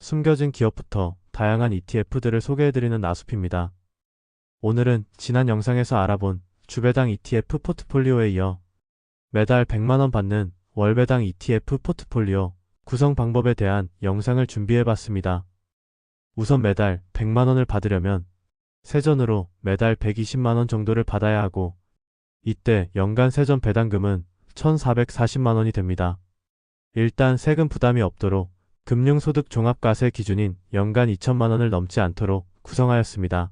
숨겨진 기업부터 다양한 ETF들을 소개해드리는 나숲입니다. 오늘은 지난 영상에서 알아본 주배당 ETF 포트폴리오에 이어 매달 100만원 받는 월배당 ETF 포트폴리오 구성 방법에 대한 영상을 준비해봤습니다. 우선 매달 100만원을 받으려면 세전으로 매달 120만원 정도를 받아야 하고, 이때 연간 세전 배당금은 1,440만원이 됩니다. 일단 세금 부담이 없도록 금융소득 종합과세 기준인 연간 2천만원을 넘지 않도록 구성하였습니다.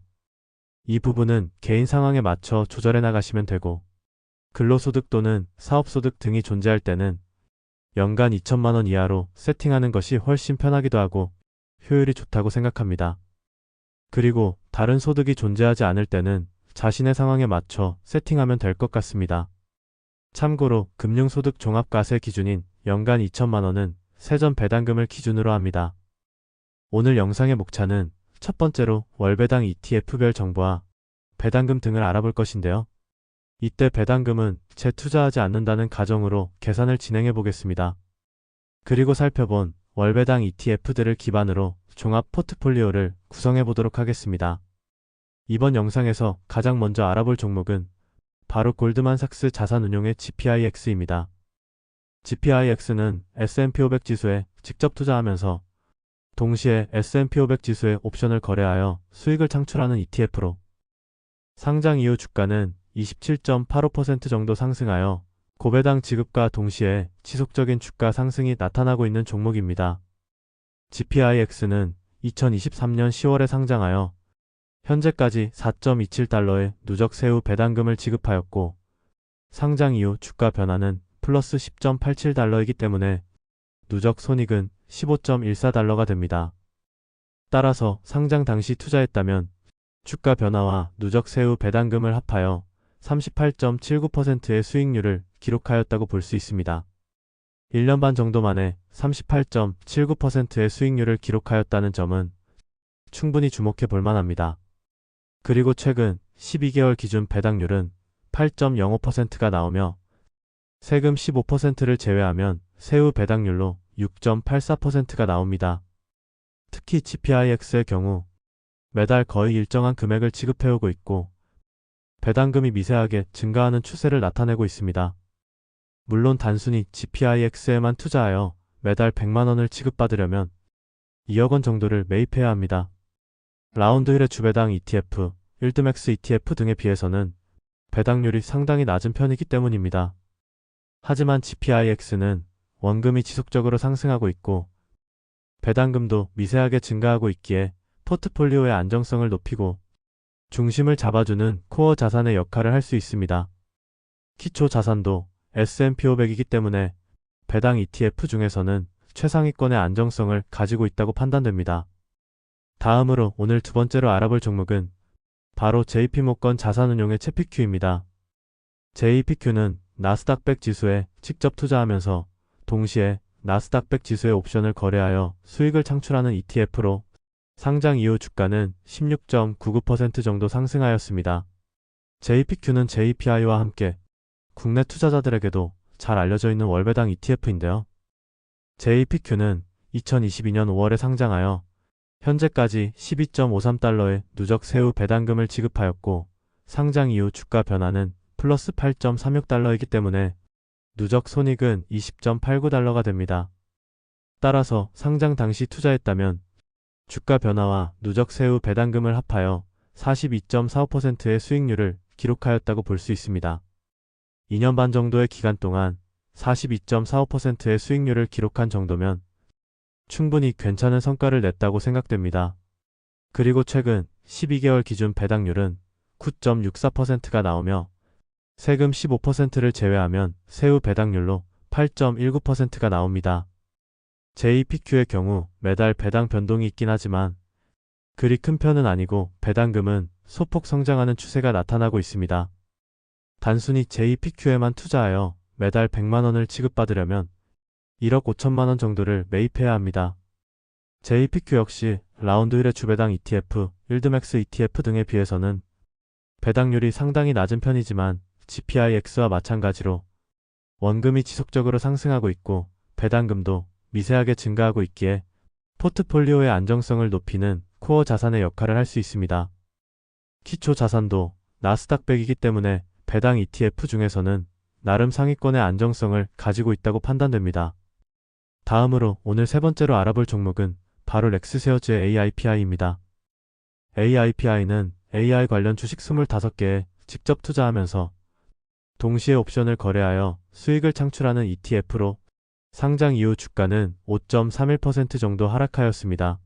이 부분은 개인 상황에 맞춰 조절해 나가시면 되고, 근로소득 또는 사업소득 등이 존재할 때는 연간 2천만원 이하로 세팅하는 것이 훨씬 편하기도 하고 효율이 좋다고 생각합니다. 그리고 다른 소득이 존재하지 않을 때는 자신의 상황에 맞춰 세팅하면 될 것 같습니다. 참고로 금융소득 종합과세 기준인 연간 2천만원은 세전 배당금을 기준으로 합니다. 오늘 영상의 목차는 첫 번째로 월배당 ETF별 정보와 배당금 등을 알아볼 것인데요. 이때 배당금은 재투자하지 않는다는 가정으로 계산을 진행해 보겠습니다. 그리고 살펴본 월배당 ETF들을 기반으로 종합 포트폴리오를 구성해 보도록 하겠습니다. 이번 영상에서 가장 먼저 알아볼 종목은 바로 골드만삭스 자산운용의 GPIX입니다. GPIX는 S&P 500 지수에 직접 투자하면서 동시에 S&P 500 지수의 옵션을 거래하여 수익을 창출하는 ETF로 상장 이후 주가는 27.85% 정도 상승하여 고배당 지급과 동시에 지속적인 주가 상승이 나타나고 있는 종목입니다. GPIX는 2023년 10월에 상장하여 현재까지 4.27달러의 누적 세후 배당금을 지급하였고, 상장 이후 주가 변화는 플러스 10.87달러이기 때문에 누적 손익은 15.14달러가 됩니다. 따라서 상장 당시 투자했다면 주가 변화와 누적 세후 배당금을 합하여 38.79%의 수익률을 기록하였다고 볼 수 있습니다. 1년 반 정도 만에 38.79%의 수익률을 기록하였다는 점은 충분히 주목해 볼 만합니다. 그리고 최근 12개월 기준 배당률은 8.05%가 나오며 세금 15%를 제외하면 세후 배당률로 6.84%가 나옵니다. 특히 GPIX의 경우 매달 거의 일정한 금액을 지급해오고 있고 배당금이 미세하게 증가하는 추세를 나타내고 있습니다. 물론 단순히 GPIX에만 투자하여 매달 100만원을 지급받으려면 2억원 정도를 매입해야 합니다. 라운드힐의 주배당 ETF, 일드맥스 ETF 등에 비해서는 배당률이 상당히 낮은 편이기 때문입니다. 하지만 GPIX는 원금이 지속적으로 상승하고 있고 배당금도 미세하게 증가하고 있기에 포트폴리오의 안정성을 높이고 중심을 잡아주는 코어 자산의 역할을 할 수 있습니다. 기초 자산도 S&P 500이기 때문에 배당 ETF 중에서는 최상위권의 안정성을 가지고 있다고 판단됩니다. 다음으로 오늘 두 번째로 알아볼 종목은 바로 JP모건 자산운용의 채피큐입니다. JPQ는 나스닥 100 지수에 직접 투자하면서 동시에 나스닥 100 지수의 옵션을 거래하여 수익을 창출하는 ETF로 상장 이후 주가는 16.99% 정도 상승하였습니다. JPQ는 JPI와 함께 국내 투자자들에게도 잘 알려져 있는 월배당 ETF인데요. JPQ는 2022년 5월에 상장하여 현재까지 12.53달러의 누적 세후 배당금을 지급하였고, 상장 이후 주가 변화는 플러스 8.36달러이기 때문에 누적 손익은 20.89달러가 됩니다. 따라서 상장 당시 투자했다면 주가 변화와 누적 세후 배당금을 합하여 42.45%의 수익률을 기록하였다고 볼 수 있습니다. 2년 반 정도의 기간 동안 42.45%의 수익률을 기록한 정도면 충분히 괜찮은 성과를 냈다고 생각됩니다. 그리고 최근 12개월 기준 배당률은 9.64%가 나오며 세금 15%를 제외하면 세후 배당률로 8.19%가 나옵니다. JPQ의 경우 매달 배당 변동이 있긴 하지만 그리 큰 편은 아니고 배당금은 소폭 성장하는 추세가 나타나고 있습니다. 단순히 JPQ에만 투자하여 매달 100만원을 지급받으려면 1억 5천만원 정도를 매입해야 합니다. JPQ 역시 라운드힐의 주배당 ETF, 일드맥스 ETF 등에 비해서는 배당률이 상당히 낮은 편이지만 GPIX와 마찬가지로 원금이 지속적으로 상승하고 있고 배당금도 미세하게 증가하고 있기에 포트폴리오의 안정성을 높이는 코어 자산의 역할을 할 수 있습니다. 기초 자산도 나스닥 100이기 때문에 배당 ETF 중에서는 나름 상위권의 안정성을 가지고 있다고 판단됩니다. 다음으로 오늘 세 번째로 알아볼 종목은 바로 렉스셰어즈의 AIPI입니다. AIPI는 AI 관련 주식 25개에 직접 투자하면서 동시에 옵션을 거래하여 수익을 창출하는 ETF로 상장 이후 주가는 5.31% 정도 하락하였습니다.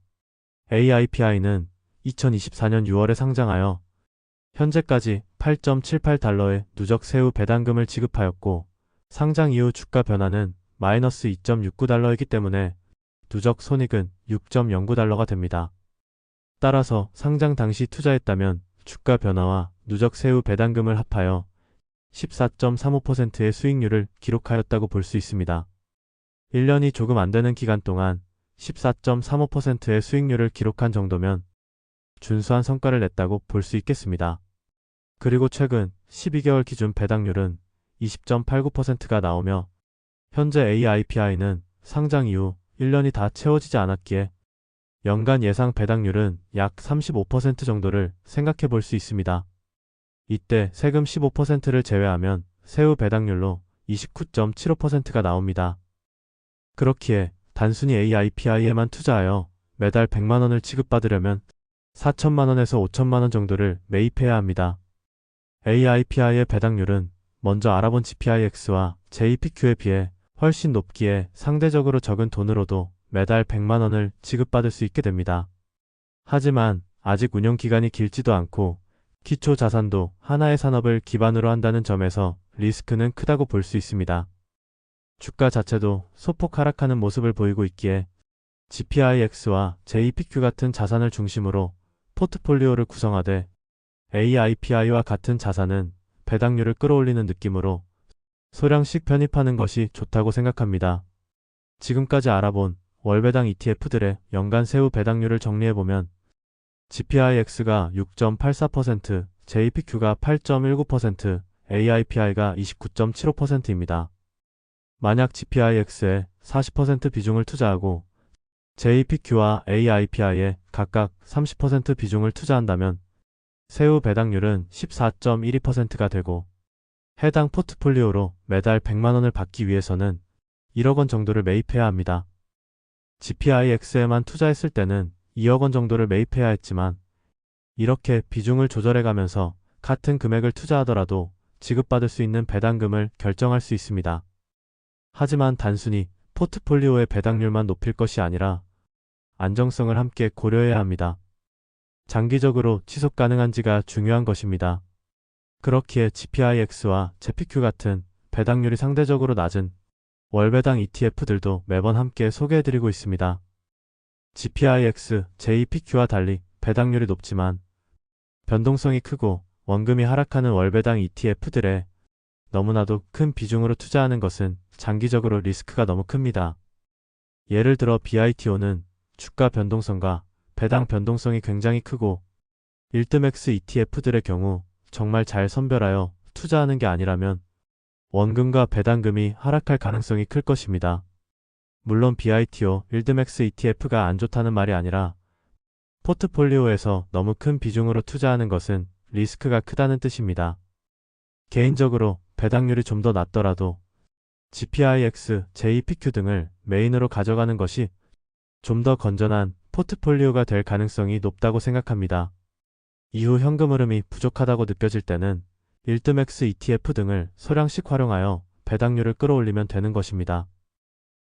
AIPI는 2024년 6월에 상장하여 현재까지 8.78달러의 누적 세후 배당금을 지급하였고 상장 이후 주가 변화는 마이너스 2.69달러이기 때문에 누적 손익은 6.09달러가 됩니다. 따라서 상장 당시 투자했다면 주가 변화와 누적 세후 배당금을 합하여 14.35%의 수익률을 기록하였다고 볼 수 있습니다. 1년이 조금 안 되는 기간 동안 14.35%의 수익률을 기록한 정도면 준수한 성과를 냈다고 볼 수 있겠습니다. 그리고 최근 12개월 기준 배당률은 20.89%가 나오며 현재 AIPI는 상장 이후 1년이 다 채워지지 않았기에 연간 예상 배당률은 약 35% 정도를 생각해 볼 수 있습니다. 이때 세금 15%를 제외하면 세후 배당률로 29.75%가 나옵니다. 그렇기에 단순히 AIPI에만 투자하여 매달 100만원을 지급받으려면 4천만원에서 5천만원 정도를 매입해야 합니다. AIPI의 배당률은 먼저 알아본 GPIX와 JPQ에 비해 훨씬 높기에 상대적으로 적은 돈으로도 매달 100만원을 지급받을 수 있게 됩니다. 하지만 아직 운용 기간이 길지도 않고 기초 자산도 하나의 산업을 기반으로 한다는 점에서 리스크는 크다고 볼 수 있습니다. 주가 자체도 소폭 하락하는 모습을 보이고 있기에 GPIX와 JPQ 같은 자산을 중심으로 포트폴리오를 구성하되 AIPI와 같은 자산은 배당률을 끌어올리는 느낌으로 소량씩 편입하는 것이 좋다고 생각합니다. 지금까지 알아본 월배당 ETF들의 연간 세후 배당률을 정리해보면 GPIX가 6.84%, JPQ가 8.19%, AIPI가 29.75%입니다. 만약 GPIX에 40% 비중을 투자하고 JPQ와 AIPI에 각각 30% 비중을 투자한다면 세후 배당률은 14.12%가 되고 해당 포트폴리오로 매달 100만원을 받기 위해서는 1억원 정도를 매입해야 합니다. GPIX에만 투자했을 때는 2억원 정도를 매입해야 했지만 이렇게 비중을 조절해가면서 같은 금액을 투자하더라도 지급받을 수 있는 배당금을 결정할 수 있습니다. 하지만 단순히 포트폴리오의 배당률만 높일 것이 아니라 안정성을 함께 고려해야 합니다. 장기적으로 지속 가능한지가 중요한 것입니다. 그렇기에 GPIX와 JPQ 같은 배당률이 상대적으로 낮은 월배당 ETF들도 매번 함께 소개해드리고 있습니다. GPIX, JPQ와 달리 배당률이 높지만 변동성이 크고 원금이 하락하는 월배당 ETF들에 너무나도 큰 비중으로 투자하는 것은 장기적으로 리스크가 너무 큽니다. 예를 들어 BITO는 주가 변동성과 배당 변동성이 굉장히 크고 1등X ETF들의 경우 정말 잘 선별하여 투자하는 게 아니라면 원금과 배당금이 하락할 가능성이 클 것입니다. 물론 BITO 1등X ETF가 안 좋다는 말이 아니라 포트폴리오에서 너무 큰 비중으로 투자하는 것은 리스크가 크다는 뜻입니다. 개인적으로 배당률이 좀 더 낮더라도 GPIX, JPQ 등을 메인으로 가져가는 것이 좀 더 건전한 포트폴리오가 될 가능성이 높다고 생각합니다. 이후 현금 흐름이 부족하다고 느껴질 때는 1등X ETF 등을 소량씩 활용하여 배당률을 끌어올리면 되는 것입니다.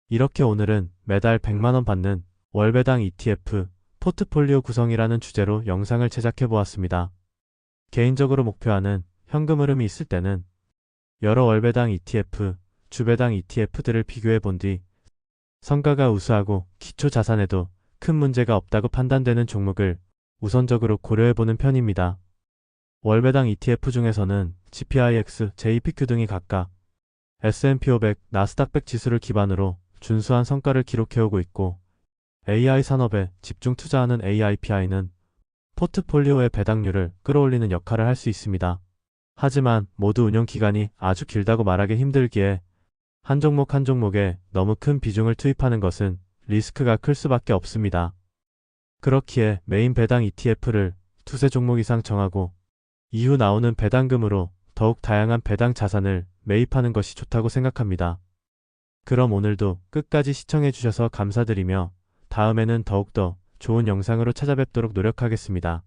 이렇게 오늘은 매달 100만원 받는 월배당 ETF 포트폴리오 구성이라는 주제로 영상을 제작해 보았습니다. 개인적으로 목표하는 현금 흐름이 있을 때는 여러 월배당 ETF, 주배당 ETF들을 비교해 본 뒤 성과가 우수하고 기초 자산에도 큰 문제가 없다고 판단되는 종목을 우선적으로 고려해보는 편입니다. 월배당 ETF 중에서는 GPIX, JPQ 등이 각각 S&P 500, 나스닥 100 지수를 기반으로 준수한 성과를 기록해오고 있고 AI 산업에 집중 투자하는 AIPI는 포트폴리오의 배당률을 끌어올리는 역할을 할 수 있습니다. 하지만 모두 운용 기간이 아주 길다고 말하기 힘들기에 한 종목 한 종목에 너무 큰 비중을 투입하는 것은 리스크가 클 수밖에 없습니다. 그렇기에 메인 배당 ETF를 두세 종목 이상 정하고 이후 나오는 배당금으로 더욱 다양한 배당 자산을 매입하는 것이 좋다고 생각합니다. 그럼 오늘도 끝까지 시청해주셔서 감사드리며 다음에는 더욱더 좋은 영상으로 찾아뵙도록 노력하겠습니다.